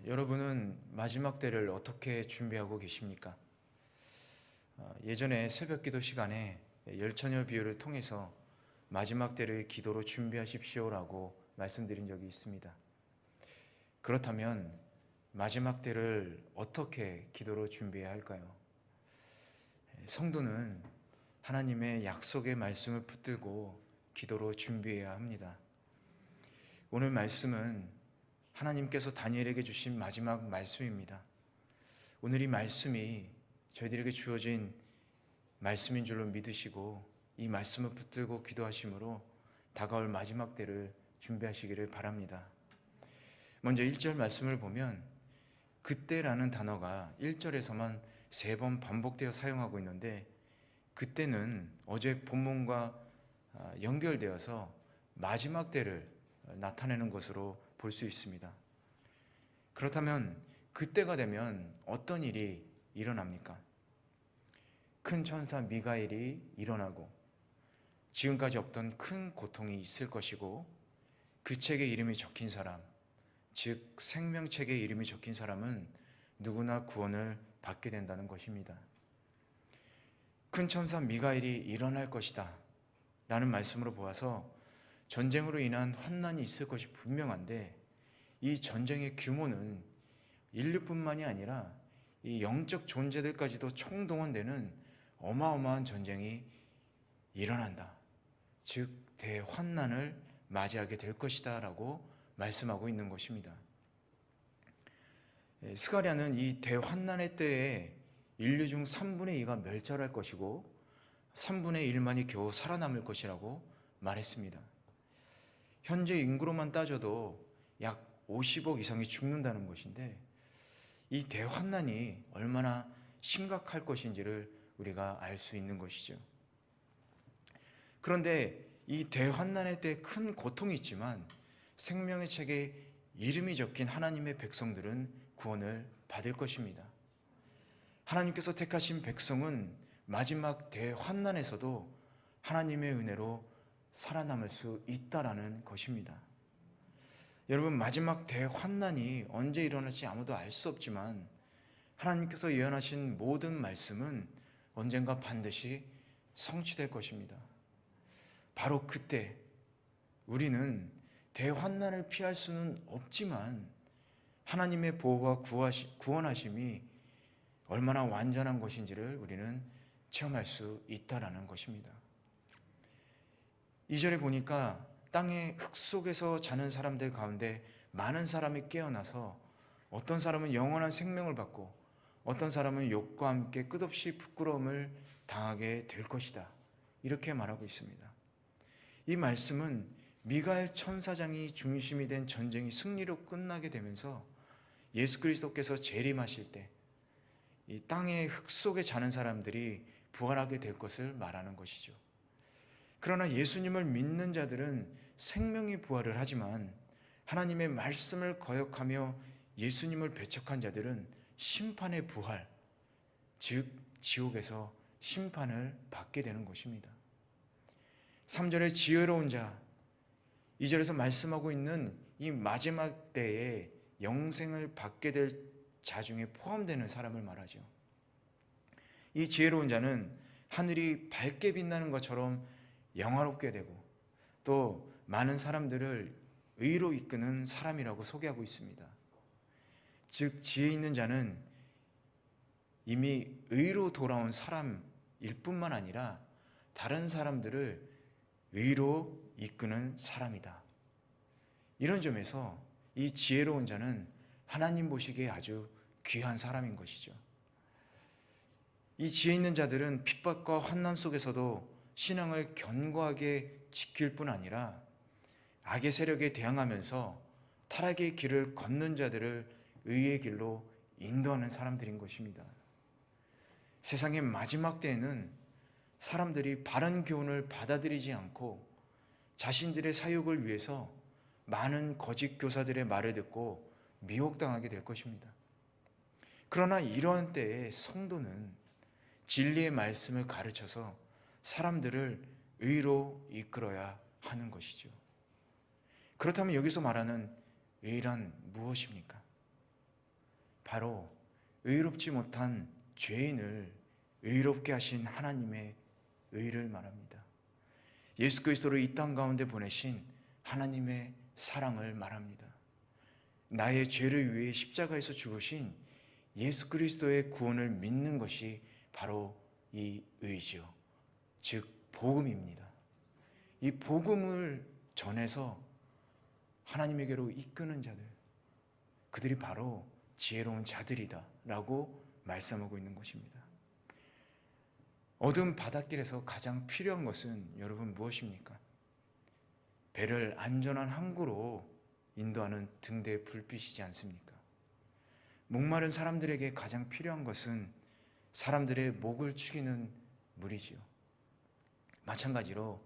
여러분은 마지막 때를 어떻게 준비하고 계십니까? 예전에 새벽 기도 시간에 열처녀 비유를 통해서 마지막 때를 기도로 준비하십시오라고 말씀드린 적이 있습니다. 그렇다면 마지막 때를 어떻게 기도로 준비해야 할까요? 성도는 하나님의 약속의 말씀을 붙들고 기도로 준비해야 합니다. 오늘 말씀은 하나님께서 다니엘에게 주신 마지막 말씀입니다. 오늘 이 말씀이 저희들에게 주어진 말씀인 줄로 믿으시고 이 말씀을 붙들고 기도하심으로 다가올 마지막 때를 준비하시기를 바랍니다. 먼저 1절 말씀을 보면 그때라는 단어가 1절에서만 3번 반복되어 사용하고 있는데, 그때는 어제 본문과 연결되어서 마지막 때를 나타내는 것으로 볼 수 있습니다. 그렇다면 그때가 되면 어떤 일이 일어납니까? 큰 천사 미가엘이 일어나고 지금까지 없던 큰 고통이 있을 것이고, 그 책에 이름이 적힌 사람, 즉 생명책에 이름이 적힌 사람은 누구나 구원을 받게 된다는 것입니다. 큰 천사 미가엘이 일어날 것이다 라는 말씀으로 보아서 전쟁으로 인한 환난이 있을 것이 분명한데, 이 전쟁의 규모는 인류뿐만이 아니라 이 영적 존재들까지도 총동원되는 어마어마한 전쟁이 일어난다, 즉 대환난을 맞이하게 될 것이다 라고 말씀하고 있는 것입니다. 스가랴는 이 대환난의 때에 인류 중 3분의 2가 멸절할 것이고 3분의 1만이 겨우 살아남을 것이라고 말했습니다. 현재 인구로만 따져도 약 50억 이상이 죽는다는 것인데, 이 대환난이 얼마나 심각할 것인지를 우리가 알 수 있는 것이죠. 그런데 이 대환난의 때 큰 고통이 있지만 생명의 책에 이름이 적힌 하나님의 백성들은 구원을 받을 것입니다. 하나님께서 택하신 백성은 마지막 대환난에서도 하나님의 은혜로 살아남을 수 있다라는 것입니다. 여러분, 마지막 대환난이 언제 일어날지 아무도 알 수 없지만 하나님께서 예언하신 모든 말씀은 언젠가 반드시 성취될 것입니다. 바로 그때 우리는 대환난을 피할 수는 없지만 하나님의 보호와 구원하심이 얼마나 완전한 것인지를 우리는 체험할 수 있다라는 것입니다. 2절에 보니까 땅의 흙 속에서 자는 사람들 가운데 많은 사람이 깨어나서 어떤 사람은 영원한 생명을 받고 어떤 사람은 욕과 함께 끝없이 부끄러움을 당하게 될 것이다, 이렇게 말하고 있습니다. 이 말씀은 미가엘 천사장이 중심이 된 전쟁이 승리로 끝나게 되면서 예수 그리스도께서 재림하실 때 이 땅의 흙 속에 자는 사람들이 부활하게 될 것을 말하는 것이죠. 그러나 예수님을 믿는 자들은 생명의 부활을 하지만 하나님의 말씀을 거역하며 예수님을 배척한 자들은 심판의 부활, 즉 지옥에서 심판을 받게 되는 것입니다. 3절에 지혜로운 자, 2절에서 말씀하고 있는 이 마지막 때에 영생을 받게 될 자 중에 포함되는 사람을 말하죠. 이 지혜로운 자는 하늘이 밝게 빛나는 것처럼 영화롭게 되고 또 많은 사람들을 의로 이끄는 사람이라고 소개하고 있습니다. 즉 지혜 있는 자는 이미 의로 돌아온 사람일 뿐만 아니라 다른 사람들을 의로 이끄는 사람이다. 이런 점에서 이 지혜로운 자는 하나님 보시기에 아주 귀한 사람인 것이죠. 이 지혜 있는 자들은 핍박과 환난 속에서도 신앙을 견고하게 지킬 뿐 아니라 악의 세력에 대항하면서 타락의 길을 걷는 자들을 의의 길로 인도하는 사람들인 것입니다. 세상의 마지막 때에는 사람들이 바른 교훈을 받아들이지 않고 자신들의 사욕을 위해서 많은 거짓 교사들의 말을 듣고 미혹당하게 될 것입니다. 그러나 이러한 때에 성도는 진리의 말씀을 가르쳐서 사람들을 의로 이끌어야 하는 것이죠. 그렇다면 여기서 말하는 의란 무엇입니까? 바로 의롭지 못한 죄인을 의롭게 하신 하나님의 의를 말합니다. 예수 그리스도를 이 땅 가운데 보내신 하나님의 사랑을 말합니다. 나의 죄를 위해 십자가에서 죽으신 예수 그리스도의 구원을 믿는 것이 바로 이 의지요, 즉 복음입니다. 이 복음을 전해서 하나님에게로 이끄는 자들, 그들이 바로 지혜로운 자들이다 라고 말씀하고 있는 것입니다. 어두운 바닷길에서 가장 필요한 것은 여러분 무엇입니까? 배를 안전한 항구로 인도하는 등대의 불빛이지 않습니까? 목마른 사람들에게 가장 필요한 것은 사람들의 목을 축이는 물이지요. 마찬가지로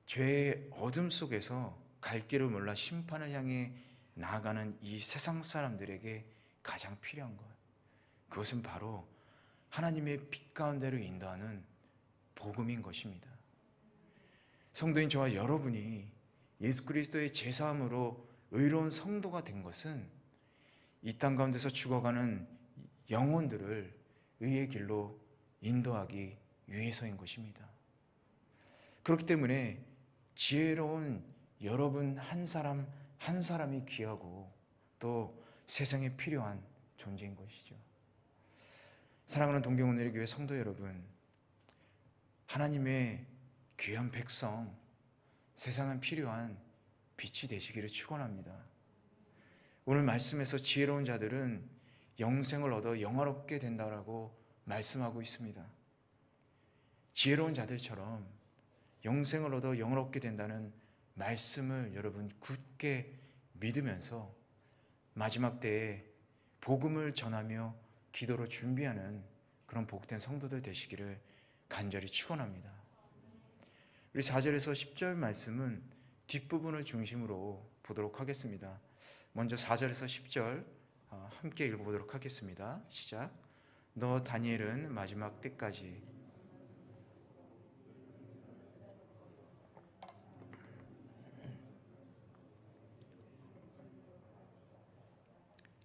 죄의 어둠 속에서 갈 길을 몰라 심판을 향해 나아가는 이 세상 사람들에게 가장 필요한 것, 그것은 바로 하나님의 빛 가운데로 인도하는 복음인 것입니다. 성도인 저와 여러분이 예수 그리스도의 제사함으로 의로운 성도가 된 것은 이 땅 가운데서 죽어가는 영혼들을 의의 길로 인도하기 위해서인 것입니다. 그렇기 때문에 지혜로운 여러분 한 사람 한 사람이 귀하고 또 세상에 필요한 존재인 것이죠. 사랑하는 동경오늘의 교회 성도 여러분, 하나님의 귀한 백성, 세상은 필요한 빛이 되시기를 축원합니다. 오늘 말씀에서 지혜로운 자들은 영생을 얻어 영화롭게 된다라고 말씀하고 있습니다. 지혜로운 자들처럼 영생을 얻어 영화롭게 된다는 말씀을 여러분 굳게 믿으면서 마지막 때에 복음을 전하며 기도로 준비하는 그런 복된 성도들 되시기를 간절히 축원합니다. 우리 4절에서 10절 말씀은 뒷부분을 중심으로 보도록 하겠습니다. 먼저 4절에서 10절 함께 읽어보도록 하겠습니다. 시작. 너 다니엘은 마지막 때까지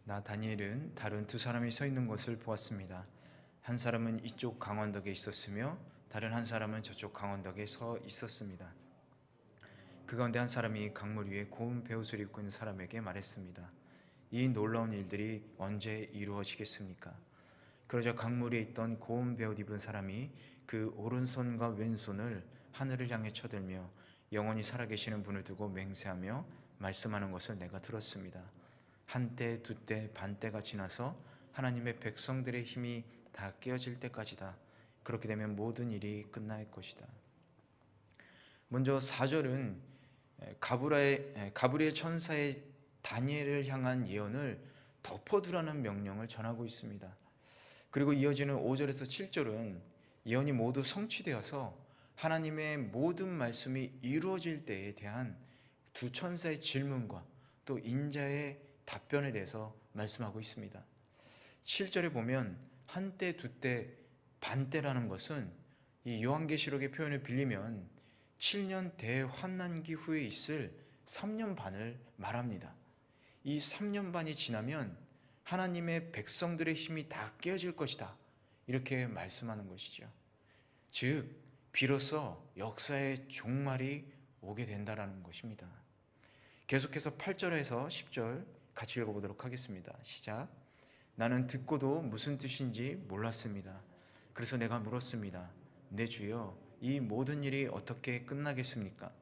나 다니엘은 다른 두 사람이 서 있는 것을 보았습니다. 한 사람은 이쪽 강원덕에 있었으며 다른 한 사람은 저쪽 강원덕에 서 있었습니다. 그 가운데 한 사람이 강물 위에 고운 베옷을 입고 있는 사람에게 말했습니다. 이 놀라운 일들이 언제 이루어지겠습니까? 그러자 강물 위에 있던 고운 베옷 입은 사람이 그 오른손과 왼손을 하늘을 향해 쳐들며 영원히 살아계시는 분을 두고 맹세하며 말씀하는 것을 내가 들었습니다. 한때, 두때, 반때가 지나서 하나님의 백성들의 힘이 다 깨어질 때까지다. 그렇게 되면 모든 일이 끝날 것이다. 먼저 4절은 가브리엘 천사의 다니엘을 향한 예언을 덮어두라는 명령을 전하고 있습니다. 그리고 이어지는 5절에서 7절은 예언이 모두 성취되어서 하나님의 모든 말씀이 이루어질 때에 대한 두 천사의 질문과 또 인자의 답변에 대해서 말씀하고 있습니다. 7절에 보면 한때, 두때, 반때라는 것은 이 요한계시록의 표현을 빌리면 7년 대환난기 후에 있을 3년 반을 말합니다. 이 3년 반이 지나면 하나님의 백성들의 힘이 다 깨어질 것이다, 이렇게 말씀하는 것이죠. 즉 비로소 역사의 종말이 오게 된다라는 것입니다. 계속해서 8절에서 10절 같이 읽어보도록 하겠습니다. 시작. 나는 듣고도 무슨 뜻인지 몰랐습니다. 그래서 내가 물었습니다. 내 주여, 이 모든 일이 어떻게 끝나겠습니까?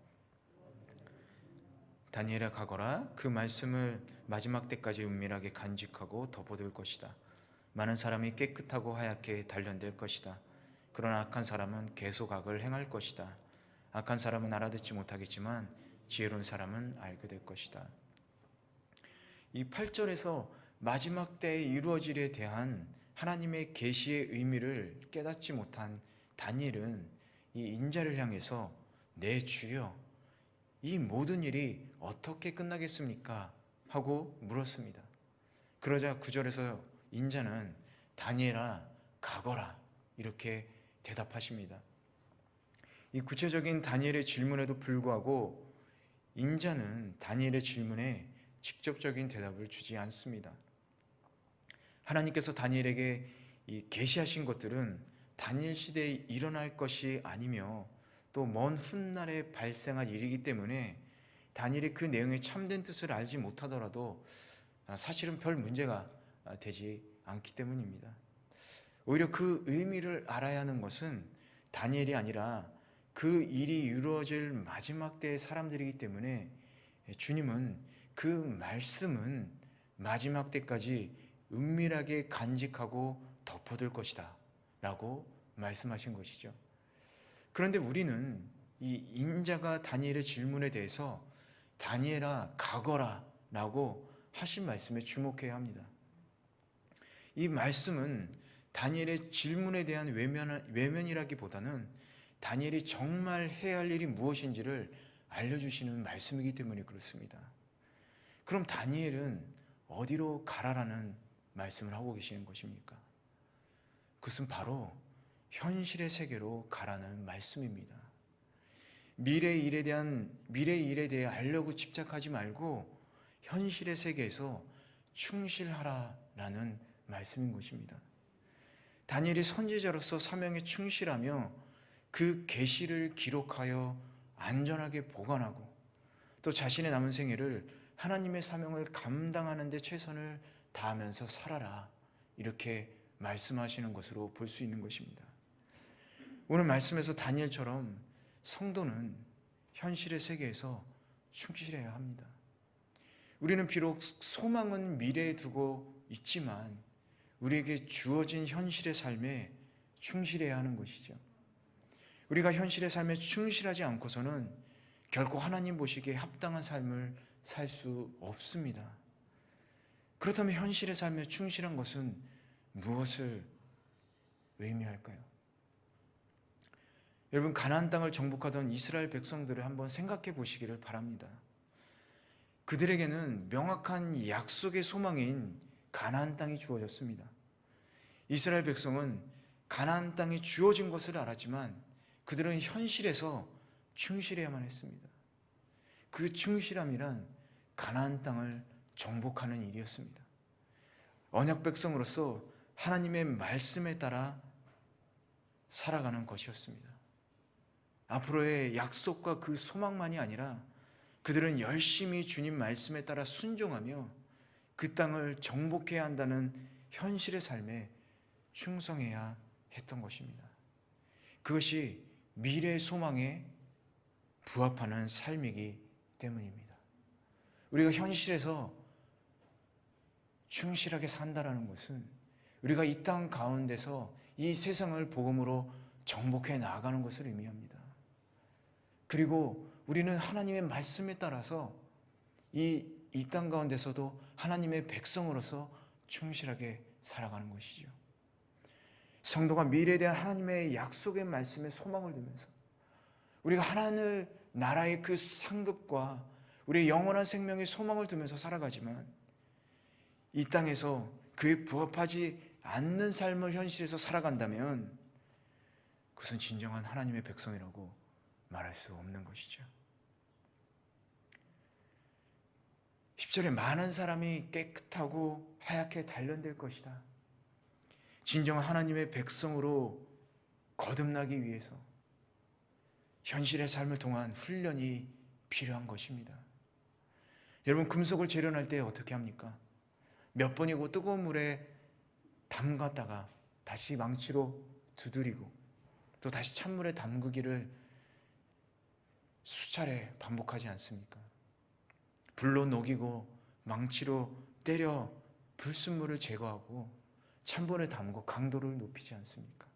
다니엘아, 가거라. 그 말씀을 마지막 때까지 은밀하게 간직하고 덮어둘 것이다. 많은 사람이 깨끗하고 하얗게 단련될 것이다. 그러나 악한 사람은 계속 악을 행할 것이다. 악한 사람은 알아듣지 못하겠지만 지혜로운 사람은 알게 될 것이다. 이 8절에서 마지막 때에 이루어질 일에 대한 하나님의 계시의 의미를 깨닫지 못한 다니엘은 이 인자를 향해서 내 주여, 이 모든 일이 어떻게 끝나겠습니까? 하고 물었습니다. 그러자 9절에서 인자는 다니엘아, 가거라, 이렇게 대답하십니다. 이 구체적인 다니엘의 질문에도 불구하고 인자는 다니엘의 질문에 직접적인 대답을 주지 않습니다. 하나님께서 다니엘에게 이 계시하신 것들은 다니엘 시대에 일어날 것이 아니며 또 먼 훗날에 발생할 일이기 때문에 다니엘이 그 내용의 참된 뜻을 알지 못하더라도 사실은 별 문제가 되지 않기 때문입니다. 오히려 그 의미를 알아야 하는 것은 다니엘이 아니라 그 일이 이루어질 마지막 때의 사람들이기 때문에 주님은 그 말씀은 마지막 때까지 은밀하게 간직하고 덮어둘 것이다 라고 말씀하신 것이죠. 그런데 우리는 이 인자가 다니엘의 질문에 대해서 다니엘아 가거라 라고 하신 말씀에 주목해야 합니다. 이 말씀은 다니엘의 질문에 대한 외면이라기보다는 다니엘이 정말 해야 할 일이 무엇인지를 알려주시는 말씀이기 때문에 그렇습니다. 그럼 다니엘은 어디로 가라라는 말씀을 하고 계시는 것입니까? 그것은 바로 현실의 세계로 가라는 말씀입니다. 미래의 일에 대해 알려고 집착하지 말고 현실의 세계에서 충실하라라는 말씀인 것입니다. 다니엘이 선지자로서 사명에 충실하며 그 계시를 기록하여 안전하게 보관하고 또 자신의 남은 생애를 하나님의 사명을 감당하는 데 최선을 다하면서 살아라, 이렇게 말씀하시는 것으로 볼 수 있는 것입니다. 오늘 말씀에서 다니엘처럼 성도는 현실의 세계에서 충실해야 합니다. 우리는 비록 소망은 미래에 두고 있지만 우리에게 주어진 현실의 삶에 충실해야 하는 것이죠. 우리가 현실의 삶에 충실하지 않고서는 결코 하나님 보시기에 합당한 삶을 살 수 없습니다. 그렇다면 현실의 삶에 충실한 것은 무엇을 의미할까요? 여러분, 가나안 땅을 정복하던 이스라엘 백성들을 한번 생각해 보시기를 바랍니다. 그들에게는 명확한 약속의 소망인 가나안 땅이 주어졌습니다. 이스라엘 백성은 가나안 땅이 주어진 것을 알았지만 그들은 현실에서 충실해야만 했습니다. 그 충실함이란 가나안 땅을 정복하는 일이었습니다. 언약 백성으로서 하나님의 말씀에 따라 살아가는 것이었습니다. 앞으로의 약속과 그 소망만이 아니라 그들은 열심히 주님 말씀에 따라 순종하며 그 땅을 정복해야 한다는 현실의 삶에 충성해야 했던 것입니다. 그것이 미래의 소망에 부합하는 삶이기 때문입니다. 우리가 현실에서 충실하게 산다라는 것은 우리가 이 땅 가운데서 이 세상을 복음으로 정복해 나아가는 것을 의미합니다. 그리고 우리는 하나님의 말씀에 따라서 이 땅 가운데서도 하나님의 백성으로서 충실하게 살아가는 것이죠. 성도가 미래에 대한 하나님의 약속의 말씀에 소망을 두면서 우리가 하나님 나라의 그 상급과 우리의 영원한 생명의 소망을 두면서 살아가지만 이 땅에서 그에 부합하지 않는 삶을 현실에서 살아간다면 그것은 진정한 하나님의 백성이라고 말할 수 없는 것이죠. 10절에 많은 사람이 깨끗하고 하얗게 단련될 것이다. 진정한 하나님의 백성으로 거듭나기 위해서 현실의 삶을 통한 훈련이 필요한 것입니다. 여러분, 금속을 재련할 때 어떻게 합니까? 몇 번이고 뜨거운 물에 담갔다가 다시 망치로 두드리고 또 다시 찬물에 담그기를 수차례 반복하지 않습니까? 불로 녹이고 망치로 때려 불순물을 제거하고 찬물에 담고 강도를 높이지 않습니까?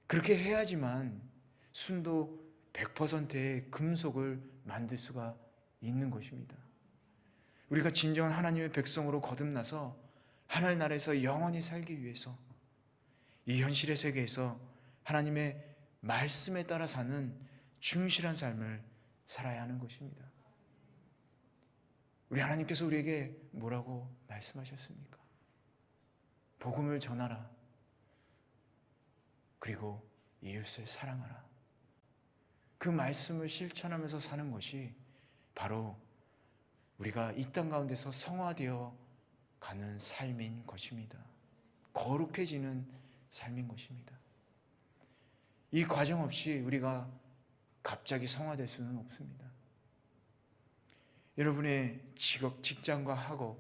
그렇게 해야지만 순도 100%의 금속을 만들 수가 있는 것입니다. 우리가 진정한 하나님의 백성으로 거듭나서 하늘나라에서 영원히 살기 위해서 이 현실의 세계에서 하나님의 말씀에 따라 사는 충실한 삶을 살아야 하는 것입니다. 우리 하나님께서 우리에게 뭐라고 말씀하셨습니까? 복음을 전하라. 그리고 이웃을 사랑하라. 그 말씀을 실천하면서 사는 것이 바로 우리가 이 땅 가운데서 성화되어 가는 삶인 것입니다. 거룩해지는 삶인 것입니다. 이 과정 없이 우리가 갑자기 성화될 수는 없습니다. 여러분의 직장과 학업,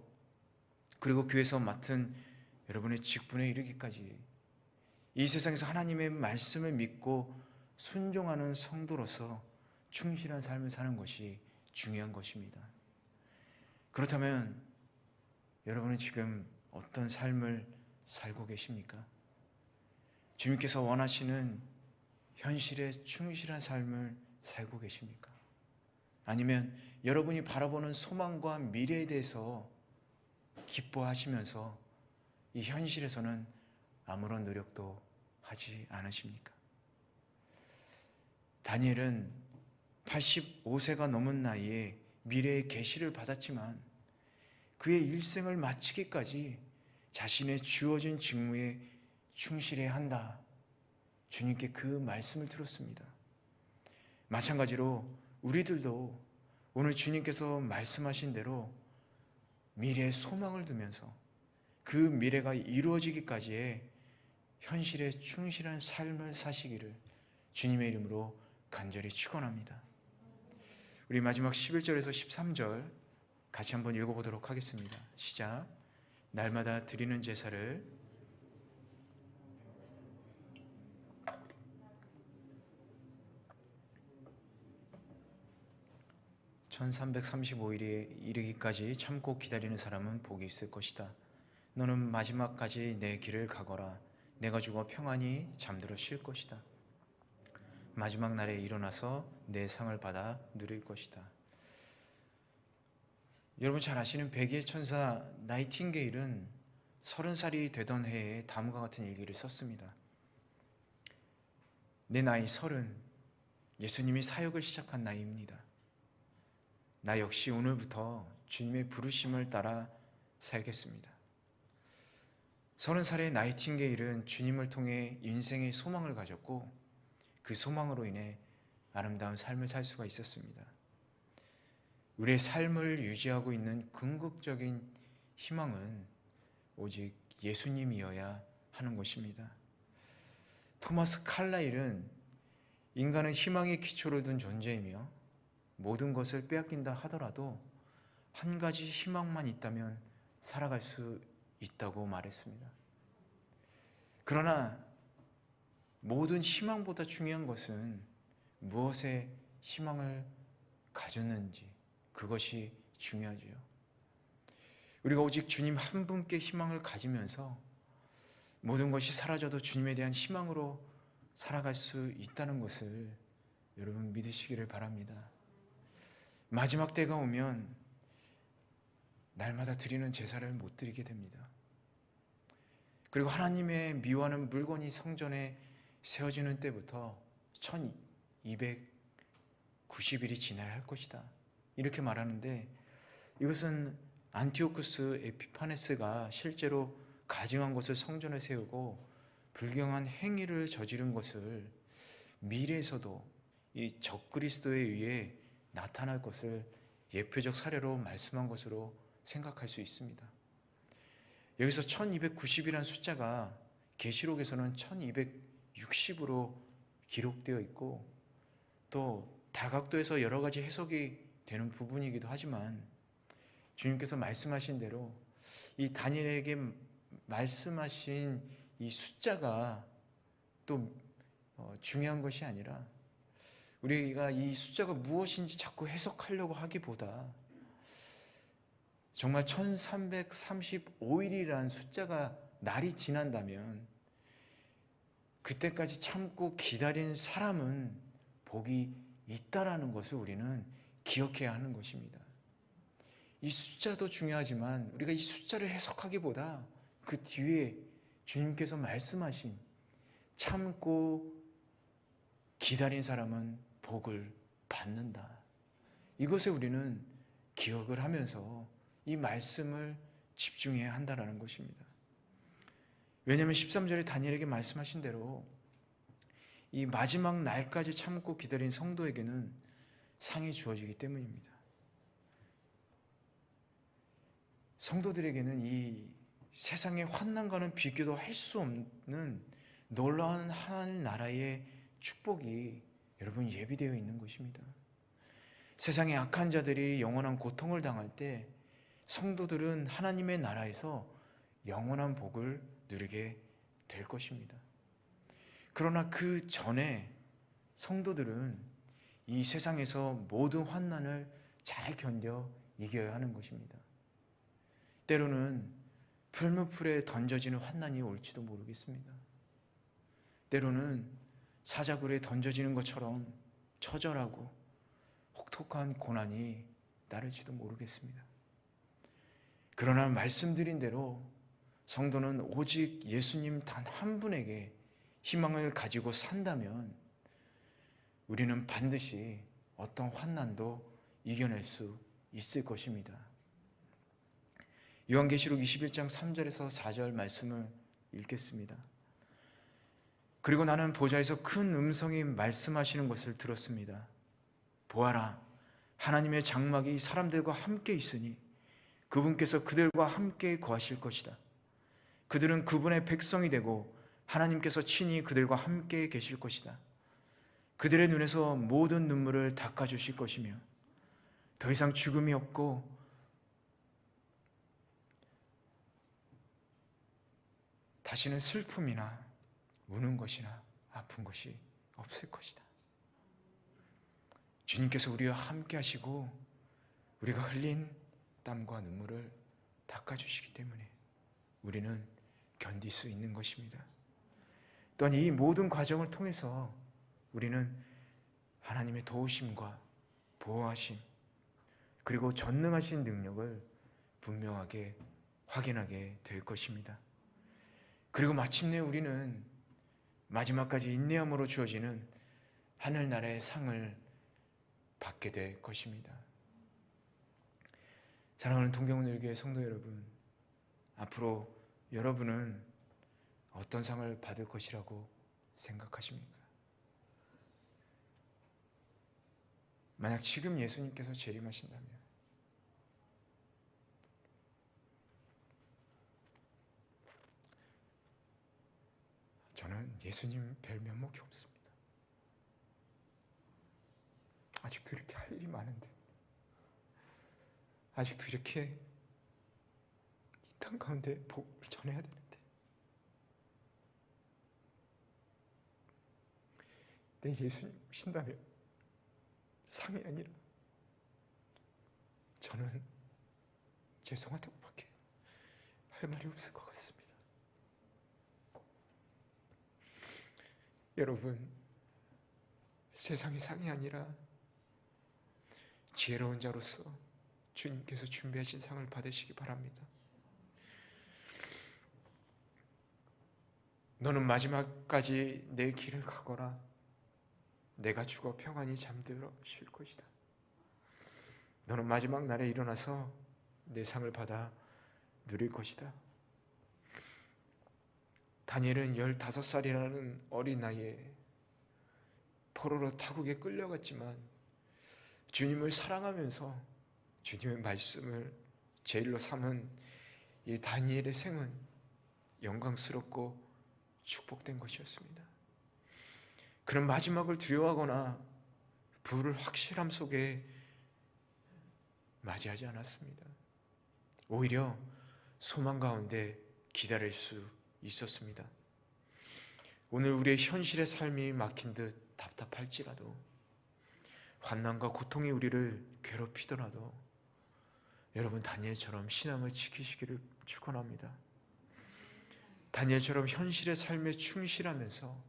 그리고 교회에서 맡은 여러분의 직분에 이르기까지 이 세상에서 하나님의 말씀을 믿고 순종하는 성도로서 충실한 삶을 사는 것이 중요한 것입니다. 그렇다면 여러분은 지금 어떤 삶을 살고 계십니까? 주님께서 원하시는 현실에 충실한 삶을 살고 계십니까? 아니면 여러분이 바라보는 소망과 미래에 대해서 기뻐하시면서 이 현실에서는 아무런 노력도 하지 않으십니까? 다니엘은 85세가 넘은 나이에 미래의 계시를 받았지만 그의 일생을 마치기까지 자신의 주어진 직무에 충실해야 한다. 주님께 그 말씀을 들었습니다. 마찬가지로 우리들도 오늘 주님께서 말씀하신 대로 미래의 소망을 두면서 그 미래가 이루어지기까지의 현실에 충실한 삶을 사시기를 주님의 이름으로 간절히 축원합니다. 우리 마지막 11절에서 13절 같이 한번 읽어보도록 하겠습니다. 시작. 날마다 드리는 제사를 1335일에 이르기까지 참고 기다리는 사람은 복이 있을 것이다. 너는 마지막까지 내 길을 가거라. 내가 죽어 평안히 잠들어 쉴 것이다. 마지막 날에 일어나서 내 상을 받아 누릴 것이다. 여러분 잘 아시는 백의의 천사 나이팅게일은 30살이 되던 해에 다음과 같은 일기를 썼습니다. 내 나이 30, 예수님이 사역을 시작한 나이입니다. 나 역시 오늘부터 주님의 부르심을 따라 살겠습니다. 30살의 나이팅게일은 주님을 통해 인생의 소망을 가졌고 그 소망으로 인해 아름다운 삶을 살 수가 있었습니다. 우리의 삶을 유지하고 있는 궁극적인 희망은 오직 예수님이어야 하는 것입니다. 토마스 칼라일은 인간은 희망의 기초를 둔 존재이며 모든 것을 빼앗긴다 하더라도 한 가지 희망만 있다면 살아갈 수 있다고 말했습니다. 그러나 모든 희망보다 중요한 것은 무엇에 희망을 가졌는지 그것이 중요하지요. 우리가 오직 주님 한 분께 희망을 가지면서 모든 것이 사라져도 주님에 대한 희망으로 살아갈 수 있다는 것을 여러분 믿으시기를 바랍니다. 마지막 때가 오면 날마다 드리는 제사를 못 드리게 됩니다. 그리고 하나님의 미워하는 물건이 성전에 세워지는 때부터 1290일이 지나야 할 것이다. 이렇게 말하는데 이것은 안티오쿠스 에피파네스가 실제로 가증한 것을 성전에 세우고 불경한 행위를 저지른 것을 미래에서도 이 적그리스도에 의해 나타날 것을 예표적 사례로 말씀한 것으로 생각할 수 있습니다. 여기서 1290이라는 숫자가 계시록에서는 1260으로 기록되어 있고 또 다각도에서 여러 가지 해석이 되는 부분이기도 하지만 주님께서 말씀하신 대로 이 다니엘에게 말씀하신 이 숫자가 또 중요한 것이 아니라 우리가 이 숫자가 무엇인지 자꾸 해석하려고 하기보다 정말 1335일이라는 숫자가 날이 지난다면 그때까지 참고 기다린 사람은 복이 있다라는 것을 우리는 기억해야 하는 것입니다. 이 숫자도 중요하지만 우리가 이 숫자를 해석하기보다 그 뒤에 주님께서 말씀하신 참고 기다린 사람은 복을 받는다. 이것에 우리는 기억을 하면서 이 말씀을 집중해야 한다는 것입니다. 왜냐하면 13절에 다니엘에게 말씀하신 대로 이 마지막 날까지 참고 기다린 성도에게는 상이 주어지기 때문입니다. 성도들에게는 이 세상의 환난과는 비교도 할 수 없는 놀라운 하나님 나라의 축복이 여러분 예비되어 있는 것입니다. 세상의 악한 자들이 영원한 고통을 당할 때 성도들은 하나님의 나라에서 영원한 복을 누리게 될 것입니다. 그러나 그 전에 성도들은 이 세상에서 모든 환난을 잘 견뎌 이겨야 하는 것입니다. 때로는 풀무풀에 던져지는 환난이 올지도 모르겠습니다. 때로는 사자굴에 던져지는 것처럼 처절하고 혹독한 고난이 따를지도 모르겠습니다. 그러나 말씀드린 대로 성도는 오직 예수님 단 한 분에게 희망을 가지고 산다면 우리는 반드시 어떤 환난도 이겨낼 수 있을 것입니다. 요한계시록 21장 3절에서 4절 말씀을 읽겠습니다. 그리고 나는 보좌에서 큰 음성이 말씀하시는 것을 들었습니다. 보아라, 하나님의 장막이 사람들과 함께 있으니 그분께서 그들과 함께 거하실 것이다. 그들은 그분의 백성이 되고 하나님께서 친히 그들과 함께 계실 것이다. 그들의 눈에서 모든 눈물을 닦아주실 것이며 더 이상 죽음이 없고 다시는 슬픔이나 우는 것이나 아픈 것이 없을 것이다. 주님께서 우리와 함께 하시고 우리가 흘린 땀과 눈물을 닦아주시기 때문에 우리는 견딜 수 있는 것입니다. 또한 이 모든 과정을 통해서 우리는 하나님의 도우심과 보호하심 그리고 전능하신 능력을 분명하게 확인하게 될 것입니다. 그리고 마침내 우리는 마지막까지 인내함으로 주어지는 하늘나라의 상을 받게 될 것입니다. 사랑하는 동경훈일교회 성도 여러분, 앞으로 여러분은 어떤 상을 받을 것이라고 생각하십니까? 만약 지금 예수님께서 재림하신다면 저는 예수님 뵐 면목이 없습니다. 아직도 이렇게 할 일이 많은데, 아직도 이렇게 이 땅 가운데 복을 전해야 되는데, 내 예수님 신다면 상이 아니라 저는 죄송하다고밖에 할 말이 없을 것 같습니다. 여러분, 세상의 상이 아니라 지혜로운 자로서 주님께서 준비하신 상을 받으시기 바랍니다. 너는 마지막까지 내 길을 가거라. 내가 죽어 평안히 잠들어 쉴 것이다. 너는 마지막 날에 일어나서 내 상을 받아 누릴 것이다. 다니엘은 15살이라는 어린 나이에 포로로 타국에 끌려갔지만 주님을 사랑하면서 주님의 말씀을 제일로 삼은 이 다니엘의 생은 영광스럽고 축복된 것이었습니다. 그런 마지막을 두려워하거나 부를 확실함 속에 맞이하지 않았습니다. 오히려 소망 가운데 기다릴 수 있었습니다. 오늘 우리의 현실의 삶이 막힌 듯 답답할지라도, 환난과 고통이 우리를 괴롭히더라도 여러분 다니엘처럼 신앙을 지키시기를 축원합니다. 다니엘처럼 현실의 삶에 충실하면서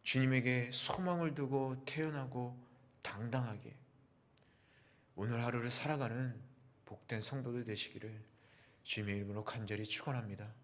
주님에게 소망을 두고 태어나고 당당하게 오늘 하루를 살아가는 복된 성도들 되시기를 주님의 이름으로 간절히 축원합니다.